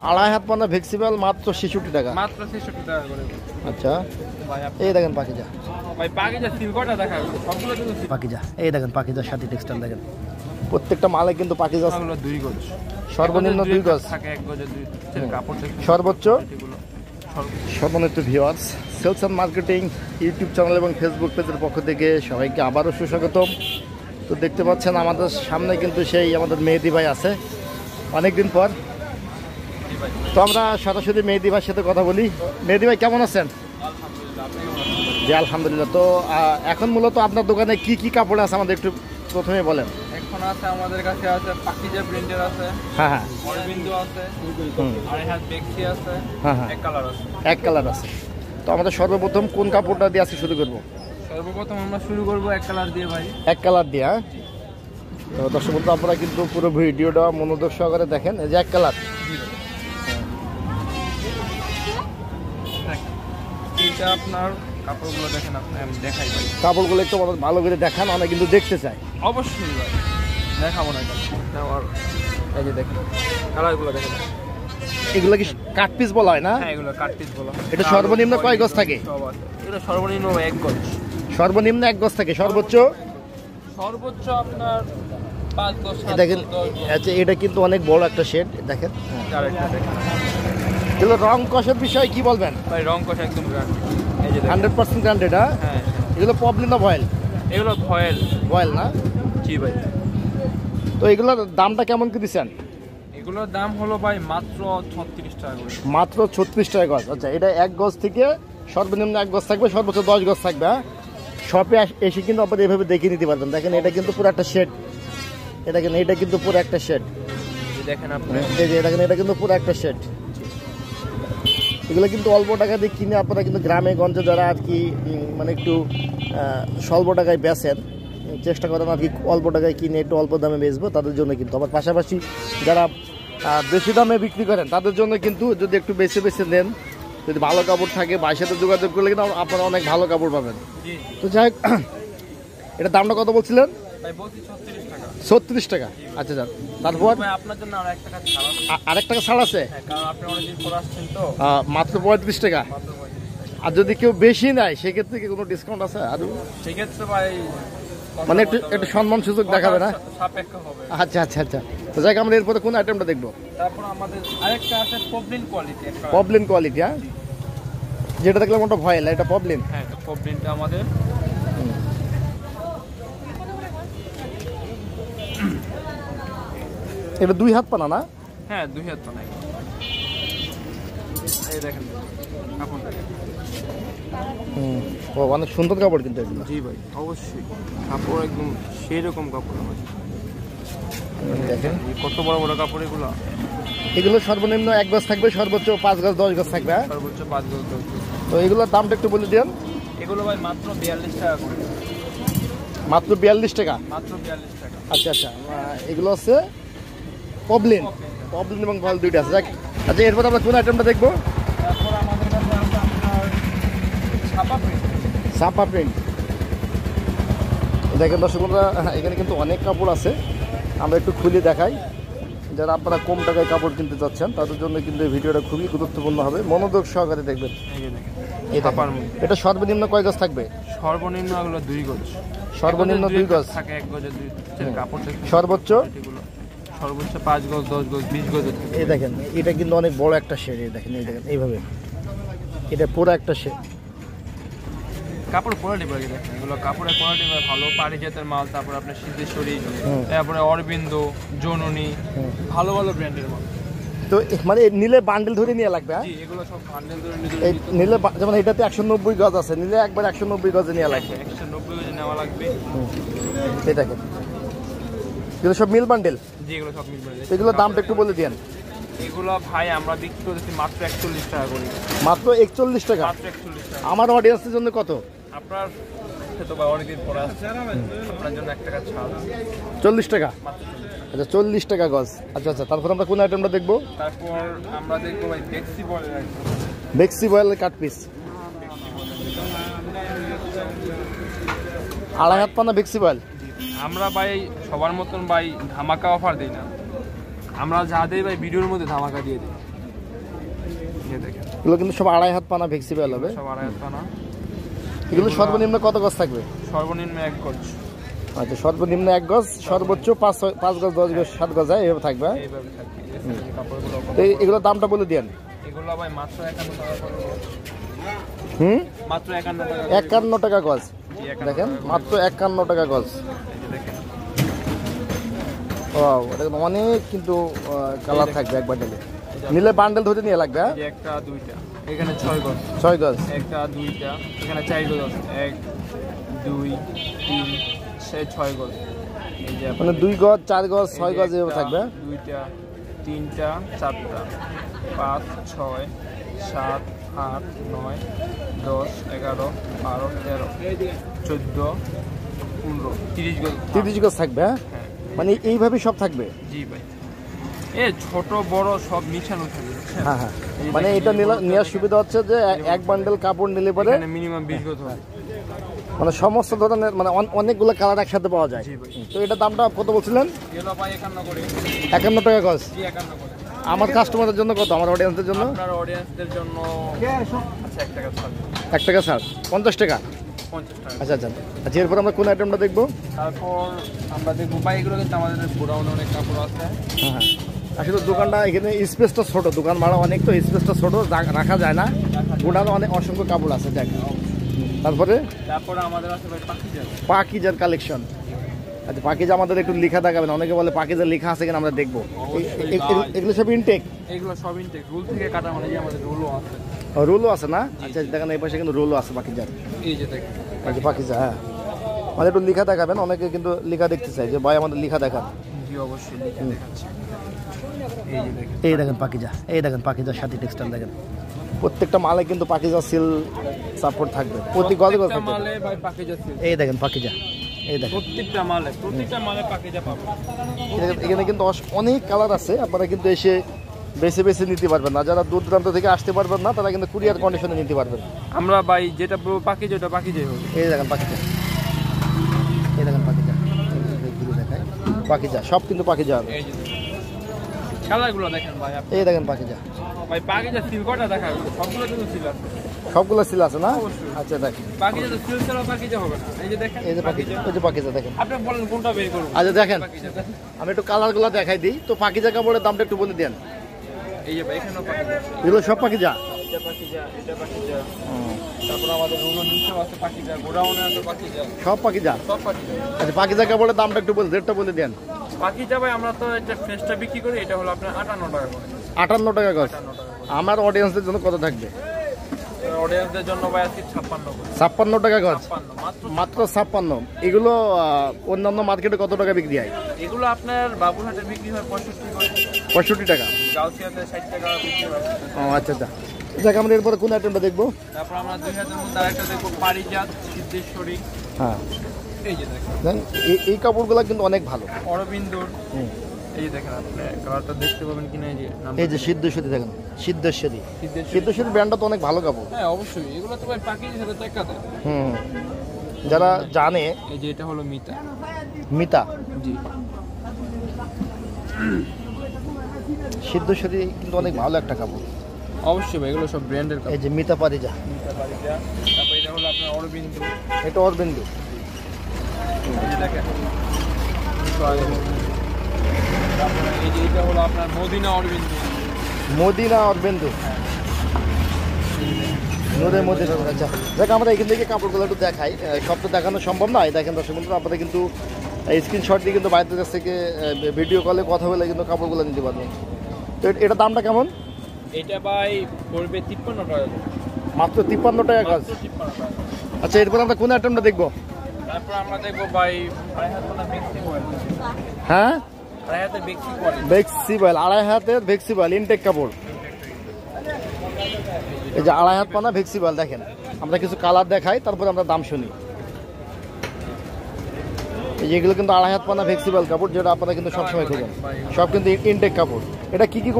আড়াই হাত পানা ফ্লেক্সিবল মাত্র 66 টাকা। মাত্র 66 টাকা করে। আচ্ছা এই দেখেন পাকিজা ভাই, পাকিজা সিলকটা দেখাবো সবগুলো তো পাকিজা। এই দেখেন পাকিজার সাথে টেক্সটাইল দেখেন, প্রত্যেকটা মালে কিন্তু পাকিজা হলো 2 গজ, সর্বনিম্ন 2 গজ থাকে, 1 গজে 2 কাপড় দেখুন সর্বোচ্চ। সর্বনিম্ন viewers, sales and marketing YouTube channel এবং ফেসবুক পেজের পক্ষ থেকে সবাইকে আবারও সুস্বাগতম। তো দেখতে পাচ্ছেন আমাদের সামনে কিন্তু সেই আমাদের মেহেদি ভাই আছে অনেকদিন পর। তো আমরা সরাসরি মেহেদি ভাইয়ের সাথে কথা বলি। মেহেদি ভাই কেমন আছেন? জি আলহামদুলিল্লাহ। তো এখন মূলত আপনার দোকানে কি কি কাপড় আছে আমাদের একটু প্রথমে বলেন। এখন আছে আমাদের কাছে আছে পাকিজা প্রিন্টের আছে, হ্যাঁ হ্যাঁ, অরবিন্দু আছে, আর হাত বেক্সি আছে, হ্যাঁ হ্যাঁ, এক কালার আছে। এক কালার আছে। তো আমাদের সর্বপ্রথম কোন কাপড়টা দিয়ে আজকে শুরু করব? সর্বপ্রথম আমরা শুরু করব এক কালার দিয়ে ভাই। এক কালার দিয়ে, হ্যাঁ। তো দর্শক বন্ধু আপনারা কিন্তু পুরো ভিডিওটা মনোযোগ সহকারে দেখেন। এই যে এক কালার, এটা আপনার কাপড়গুলো দেখেন, আমি দেখাই ভাই। কাপড়গুলো একটু ভালো করে দেখান, আমরা কিন্তু দেখতে চাই। অবশ্যই ভাই দেখাবো না কেন। আর এই যে দেখেন কালারগুলো দেখেন, এগুলো কি কাট পিস বলা হয় না? হ্যাঁ এগুলো কাট পিস বলা হয়। এটা সর্বনিম্ন কয় গজ থাকে? এটা সর্বনিম্ন 1 গজ। সর্বনিম্ন 1 গজ থাকে, সর্বোচ্চ আপনার 5 গজ। দেখেন আচ্ছা, এটা কিন্তু অনেক বড় একটা শেড দেখেন। এগুলো রং কষের বিষয়ে কি বলবেন ভাই? রং কষ একদম গ্যারান্টি, এই যে 100% গ্যারান্টেড। হ্যাঁ এগুলো পপলিন না ভয়েল? এগুলো ভয়েল। ভয়েল না? জি ভাই। তো এগুলোর দামটা কেমন কি দিচ্ছেন? এগুলোর দাম হলো ভাই মাত্র 36 টাকা করে। মাত্র 36 টাকা গজ। আচ্ছা, এটা 1 গজ থেকে সর্বনিম্ন 1 গজ থাকবে, সর্বোচ্চ 10 গজ থাকবে। শপে এসে কিন্তু আপনারা এভাবে দেখে নিতে পারবেন। দেখেন এটা কিন্তু পুরো একটা শেড, এটা কিন্তু পুরো একটা শেড দেখেন আপনি, এই যে দেখেন এটা কিন্তু পুরো একটা শেড। এগুলো কিন্তু অল্প টাকা দিয়ে কিনে আপনারা কিন্তু গ্রামে গঞ্জে যারা আর কি মানে একটু স্বল্প টাকায় বেচেন, চেষ্টা করেন আর কি অল্প টাকায় কিনে একটু অল্প দামে বেচবো, তাদের জন্য কিন্তু। আবার পাশাপাশি যারা বেশি দামে বিক্রি করেন তাদের জন্য কিন্তু যদি একটু বেছে বেছে নেন, যদি ভালো কাপড় থাকে ভাইয়ের সাথে যোগাযোগ করলে কিন্তু আপনারা অনেক ভালো কাপড় পাবেন। তো যাই হোক, এটার দামটা কত বলছিলেন? 36 টাকা। আচ্ছা স্যার, তারপর আপনার জন্য আরেক টাকা ছাড় আছে, কারণ আপনি অনেকদিন পর আসছেন তো। মাত্র 35 টাকা। আর যদি কেউ বেশি নেয় সেক্ষেত্রে কি কোনো ডিসকাউন্ট আছে? আর সেক্ষেত্রে ভাই মানে একটু সম্মান সুযোগ দেখাবে না? সাপেক্ষ হবে। আচ্ছা আচ্ছা আচ্ছা। তো যাই হোক, আমরা এরপরে কোন আইটেমটা দেখবো? তারপর আমাদের আরেকটা আছে পপলিন কোয়ালিটি। পপলিন কোয়ালিটি, হ্যাঁ, যেটা দেখলাম ওটা ভয়েল, এটা পপলিন। হ্যাঁ পপলিনটা আমাদের এটা 2 হাত পানা না? হ্যাঁ 2 হাত পানা। এই দেখেন কাপড়, অনেক সুন্দর কাপড় কিন্তু এগুলো। জি ভাই অবশ্যই, কাপড় একদম সেই রকম কাপড় আমাদের। দেখেন কত বড় বড় কাপড় এগুলো। এগুলো সর্বনিম্ন 1 গজ থাকবে, সর্বোচ্চ 5 গজ 10 গজ থাকবে। সর্বোচ্চ 5 গজ 10 গজ। তো এগুলোর দামটা একটু বলে দেন। এগুলো ভাই মাত্র 42 টাকা করে। মাত্র 42 টাকা? মাত্র 42 টাকা। আচ্ছা আচ্ছা, এগুলো হচ্ছে পপলিন এবং ভয়েল দুইটা আছে। আচ্ছা, এরপর আমরা কোন আইটেমটা দেখবো? তারপর আমাদের কাছে আছে আপনার ছাপা প্রিন্ট। ছাপা প্রিন্ট। দেখেন দর্শক বন্ধুরা, এখানে কিন্তু অনেক কাপড় আছে, আমরা একটু খুলে দেখাই। যারা আপনারা কম টাকায় কাপড় কিনতে চাচ্ছেন তাদের জন্য কিন্তু এই ভিডিওটা খুবই গুরুত্বপূর্ণ হবে, মনোযোগ সহকারে দেখবেন। এটা সর্বনিম্ন কয় গজ থাকবে? সর্বনিম্ন এগুলো 2 গজ। সর্বনিম্ন 2 গজ থাকে, 1 গজে 2 কাপড় থাকে। সর্বোচ্চ 5 গজ 10 গজ 20 গজ। এই দেখেন এটা কিন্তু অনেক বড় একটা শেড। এই দেখেন এইভাবে এটা পুরো একটা শেড। কাপড় কোয়ালিটি ভাই দেখেন, এগুলো কাপড়ের কোয়ালিটি ভালো, পারিজাতের মাল। তারপর আপনার সিদ্ধেশ্বরী, তারপরে অরবিন্দু, জননী, ভালো ভালো ব্র্যান্ডের মাল। তো মানে নিলে বান্ডেল ধরে নিয়ে লাগবে। জি এগুলো সব বান্ডেল ধরে নিলে, যেমন এটাতে 190 গজ আছে, নিলে একবার 190 গজে নিয়ে লাগবে। 190 গজে নেওয়া লাগবে। এই দেখেন এগুলো সব মিল বান্ডেল। জি এগুলো সব মিল বান্ডেল। এগুলো দামটা একটু বলে দেন। এগুলো ভাই আমরা বিক্রি করতেছি মাত্র 41 টাকা করে। মাত্র 41 টাকা? মাত্র 41 টাকা। আমার অডিয়েন্সের জন্য কত? আপনার তো ভাই অনেকদিন পরে আসছে, আপনার জন্য 1 টাকা ছাড়। 40 টাকা? মাত্র 40 টাকা। আচ্ছা 40 টাকা গজ। আচ্ছা আচ্ছা, তারপর আমরা কোন আইটেমটা দেখবো? তারপর আমরা দেখবো ভাই বেক্সি বয়েল। বেক্সি বয়েল কাট পিস, 2.5 হাত পানা বেক্সি বয়েল। আমরা ভাই সবার মতন ভাই ধামাকা অফার দিই না, আমরা যা দিই ভাই ভিডিওর মধ্যে ধামাকা দিয়ে দিই। এই দেখেন এগুলো কিন্তু সব 2.5 হাত পানা ফ্লেক্সিবল হবে। সব 2.5 হাত পানা। এগুলো সর্বনিম্ন কত গজ থাকবে? সর্বনিম্ন 1 গজ। আচ্ছা, সর্বনিম্ন 1 গজ, সর্বোচ্চ 5 গজ, 10 গজ, 7 গজ এইভাবে থাকবে। এইভাবে থাকবে। এই কাপড়গুলো তো এগুলোর দামটা বলে দেন। এগুলো ভাই মাত্র 51 টাকা করে। মাত্র 51 টাকা। 51 টাকা গজ। দেখেন মাত্র 51 টাকা গজ। ওয়াও, এটা অনেক কিন্তু কালার থাকবে এক বান্ডেলে। নিলে বান্ডেল ধরে নিয়ে লাগবে। এই যে একটা দুইটা এখানে 6 গজ। 6 গজ। একটা দুইটা এখানে 4 গজ আছে। 1 2 3 6 গজ। এই যে মানে 2 গজ, 4 গজ, 6 গজ এভাবে থাকবে। দুইটা তিনটা চারটা 5 6 7 8 9 10 11 12 13 14 15 30 গজ। 30 গজ থাকবে। হ্যাঁ, মানে এইভাবেই সব থাকবে। জি ভাই, এ ছোট বড় সব মিশানো থাকবে। হ্যাঁ হ্যাঁ, মানে এটা নেওয়ার সুবিধা হচ্ছে যে এক বান্ডেল কাপড় নিলে পরে মিনিমাম 20 গজ হয়। মানে সমস্ত ধরনের মানে অনেকগুলো কালার একসাথে পাওয়া যায়। তো এটা দামটা কত বলছিলেন? এগুলো ভাই 51 করে। 51 টাকা গজ। জি 51 করে। আমার কাস্টমারদের জন্য কত? আমার অডিয়েন্সদের জন্য? আপনার অডিয়েন্সদের জন্য আচ্ছা 1 টাকা ছাড়। 1 টাকা ছাড়, 50 টাকা। 50 টাকা। আচ্ছা আচ্ছা আচ্ছা, এরপর আমরা কোন আইটেমটা দেখবো? তারপর আমরা দেখবো ভাই এগুলো কিন্তু আমাদের গোডাউনে অনেক কাপড় আছে। হ্যাঁ হ্যাঁ, আসলে দোকানটা এখানে স্পেসটা ছোট, দোকান ভাড়া অনেক, তো স্পেসটা ছোট, রাখা যায় না। গোডাউনে অনেক অসংখ্য কাপড় আছে। দেখ, তারপরে আমাদের আছে ভাই পাকিজার কালেকশন। আচ্ছা, পাকিজা আমাদের একটু লেখা দেখাবেন। অনেকে বলে পাকিজার লেখা আছে কিনা, আমরা দেখবো। এগুলো সব ইনটেক? এগুলো সব ইনটেক, রুল থেকে কাটা, মানে আমাদের রুলও আছে। রোলও আছে না? আচ্ছা দেখেন, এই পাশে কিন্তু রোলও আছে পাকিজার। এই যে দেখেন, আচ্ছা পাকিজা, হ্যাঁ, আমাদের একটু লেখা দেখাবেন। অনেকে কিন্তু লেখা দেখতে চাই যে ভাই আমাদের লেখা দেখান। জি অবশ্যই লেখা দেখাচ্ছি। এই যে দেখেন, এই দেখেন পাকিজা, এই দেখেন পাকিজার সাথে টেক্সটাইল দেখেন। প্রত্যেকটা মালে কিন্তু পাকিজা সিল সাপোর্ট থাকবে, প্রতি গজে গজ থাকবে। মালে ভাই পাকিজা সিল। এই দেখেন পাকিজা, এই দেখেন প্রত্যেকটা মালে পাকিজা পাবেন। এখানে কিন্তু অনেক কালার আছে, আপনারা কিন্তু এসে বেছে বেছে নিতে পারবেন না। যারা দূর দূরান্ত থেকে আসতে পারবেন না, তারা কিন্তু কুরিয়ার কন্ডিশনে নিতে পারবেন। আমরা ভাই যেটা পাকিজা, ওটা পাকিজাই হবে। এই দেখেন পাকিজা, এই দেখেন পাকিজা, দেখায় পাকিজা, সব কিন্তু পাকিজা হবে। এই যে কালারগুলো দেখেন ভাই, এই দেখেন পাকিজা। ভাই পাকিজা সিল কটা দেখাবো, সবগুলো কিন্তু সিল আছে। সবগুলো সিল আছে না? আচ্ছা দেখেন, পাকিজা তো সিল ছাড়া পাকিজা হবে না। এই যে দেখেন, এই যে পাকিজা, ওই যে পাকিজা দেখেন। আপনি বলেন কোনটা বের করব। আচ্ছা দেখেন, আমি একটু কালারগুলো দেখাই দিই। তো পাকিজা কাপড়ের দামটা একটু বলে দেন। এই যে ভাই এখানেও পাকিজা, এগুলো সব পাকিজা। এটা পাকিজা, এটা পাকিজা। তারপর আমাদের রুলো নিচেও আছে পাকিজা, গোডাউনে আছে পাকিজা, সব পাকিজা। সব পাকিজা। আচ্ছা, পাকিজা কাপড়ের দামটা একটু বলে, রেটটা বলে দেন। পাকিজা ভাই আমরা তো এটা ফ্রেশটা বিক্রি করি, এটা হলো আপনার 58 টাকা করে। 58 টাকা গজ। 58 টাকা। আমার অডিয়েন্সদের জন্য কত থাকবে? অডিয়েন্সদের জন্য ভাই আজকে 56 করে। 56 টাকা গজ, 56 মাত্র 56। এগুলো অন্যান্য মার্কেটে কত টাকা বিক্রি হয়? এগুলো আপনার বাবুরহাটে বিক্রি হয় 65 করে। 65 টাকা। গাউসিয়াতে 60 টাকা বিক্রি হয়। ও আচ্ছা আচ্ছা, দেখ আমরা এরপরে কোন আইটেমটা দেখবো? তারপর আমরা 2000 মধ্যে আরেকটা দেখবো পারিজাত সিদ্ধেশ্বরী। হ্যাঁ, এই যে দেখেন, এই কাপড়গুলো কিন্তু অনেক ভালো। অরবিন্দর। এই যে দেখেন, আপনি কালারটা দেখতে পাবেন কিনা। এই যে এই যে সিদ্ধেশ্বরী দেখেন, সিদ্ধেশ্বরী, সিদ্ধেশ্বরী ব্র্যান্ডটা তো অনেক ভালো কাপড়। হ্যাঁ অবশ্যই, এগুলো তো ভাই পাকিজা সাথে টেক্কা দেয়। যারা জানে। এই যে এটা হলো মিতা। মিতা, জি, সিদ্ধেশ্বরী কিন্তু অনেক ভালো একটা কাপড়। অবশ্যই ভাই, এগুলো সব ব্র্যান্ডের কাপড়। এই যে মিতা পারিজা, মিতা পারিজা। তারপর এটা হলো আপনার অরবিন্দ। এটা অরবিন্দু। এই যে দেখেন, তারপরে এই যে এটা হলো আপনার মদিনা অরবিন্দ। মদিনা অরবিন্দু, নূরের মদিনা। আচ্ছা দেখ, আমরা এখান থেকে কাপড়গুলো একটু দেখাই। সব তো দেখানো সম্ভব না। এই দেখেন দর্শক বন্ধুরা, আপনারা কিন্তু স্ক্রিনশট দিয়ে কিন্তু বাইরের কাছ থেকে ভিডিও কলে কথা বলে কিন্তু কাপড়গুলো নিতে পারবেন। তো এটা দামটা কেমন? এটা ভাই পড়বে 53 টাকা। মাত্র 53 টাকা গজ। আচ্ছা, এরপর আমরা কোন আইটেমটা দেখবো? তারপর আমরা দেখবো ভাই রায়হাতের বেক্সি বয়েল। হ্যাঁ, রায়হাতের বেক্সি কোয়ালিটি। বেক্সি বয়েল, 2.5 হাতের বেক্সি বয়েল ইনটেক কাপড়। এই যে 2.5 হাত পানা বেক্সি বয়েল দেখেন। আমরা কিছু কালার দেখাই, তারপরে আমরা দাম শুনি। এই যে এগুলো কিন্তু 2.5 হাত পানা বেক্সি বয়েল কাপড়, যেটা আপনারা কিন্তু সবসময় খুঁজেন। সব কিন্তু ইনটেক কাপড়। এটা কি কি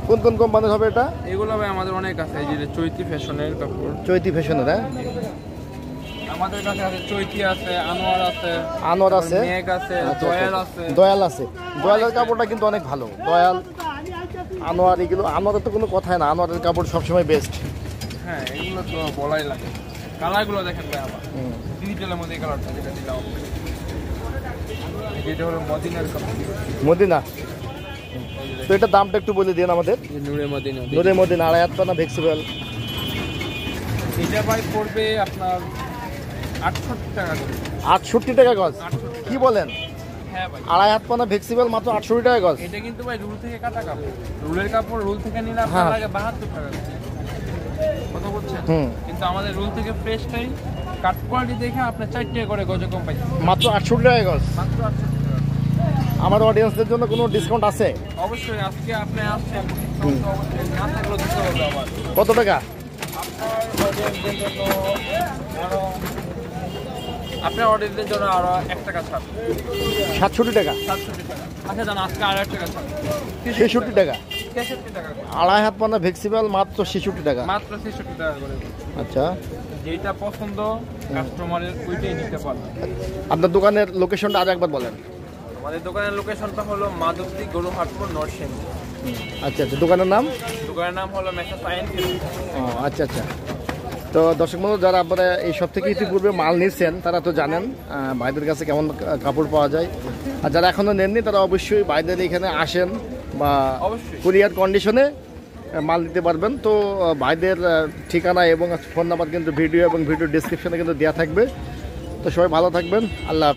কোন কোন কোম্পানির হবে এটা? এগুলো ভাই আমাদের অনেক আছে। এই যে চৈতি ফ্যাশনের কাপড়। চৈতি ফ্যাশনের, হ্যাঁ আমাদের কাছে আছে চৈতি আছে, আনোয়ার আছে, আনোয়ার আছে, মেঘ আছে, দয়াল আছে। দয়াল আছে। দয়ালের কাপড়টা কিন্তু অনেক ভালো। দয়াল আনোয়ার, এগুলো আনোয়ারের তো কোনো কথাই না, আনোয়ারের কাপড় সবসময় বেস্ট। হ্যাঁ এগুলো তো বলাই লাগে। কালারগুলো দেখেন ভাই আমার ডিজিটালের মধ্যে এই কালারটা যেটা দিলাম, যেটা হলো মদিনার কাপড়। মদিনা, তো এটার দামটা একটু বলে দিন আমাদের। নূরে মদিনা, নূরে মদিনা, আড়াই হাত পানা ফ্লেক্সিবল। এটা ভাই পড়বে আপনার 68 টাকা করে। 68 টাকা গজ? 68 কি বলেন? হ্যাঁ ভাই, আড়াই হাত পানা ফ্লেক্সিবল মাত্র 68 টাকা গজ? এটা কিন্তু ভাই রুল থেকে কাটা কাপড়। রুলের কাপড় রুল থেকে নিলে আপনার হ্যাঁ। লাগে 72 টাকা করে। কত বলছেন? হুম। কিন্তু আমাদের রুল থেকে ফ্রেশটাই কাট কোয়ালিটি দেখে আপনার 4 টাকা করে গজ কম পাইছে। মাত্র 68 টাকা গজ? মাত্র 68 টাকা। আমার অডিয়েন্সদের জন্য কোনো ডিসকাউন্ট আছে? অবশ্যই আজকে আপনি আসছেন, তো অবশ্যই না থাকলেও দিতে হবে আবার। কত টাকা? আপনার অর্ডারদের জন্য আরো 1 টাকা ছাড়। 67 টাকা? 67 টাকা। আচ্ছা জান, আজকে আর 1 টাকা ছাড়। 66 টাকা? 63 টাকা করে। আড়াই হাত পানা ফ্লেক্সিবল মাত্র 66 টাকা? মাত্র 63 টাকা করে। আচ্ছা, যেটা পছন্দ কাস্টমারের ওইটাই নিতে পারবেন। আপনার দোকানের লোকেশনটা আজ একবার বলেন। আমাদের দোকানের লোকেশনটা হলো মাধবদী গরুহাটপুর নরসিংদী। আচ্ছা আচ্ছা, দোকানের নাম? দোকানের নাম হলো মেসা সায়েন্স। ও আচ্ছা আচ্ছা। তো দর্শক বন্ধু, যারা আপনারা এই সব থেকে ইতিপূর্বে মাল নিচ্ছেন তারা তো জানেন ভাইদের কাছে কেমন কাপড় পাওয়া যায়। আর যারা এখনও নেননি তারা অবশ্যই ভাইদের এখানে আসেন বা অবশ্যই। কুরিয়ার কন্ডিশনে মাল দিতে পারবেন। তো ভাইদের ঠিকানা এবং ফোন নাম্বার কিন্তু ভিডিও এবং ভিডিও ডিসক্রিপশনে কিন্তু দেওয়া থাকবে। তো সবাই ভালো থাকবেন, আল্লাহ হাফেজ।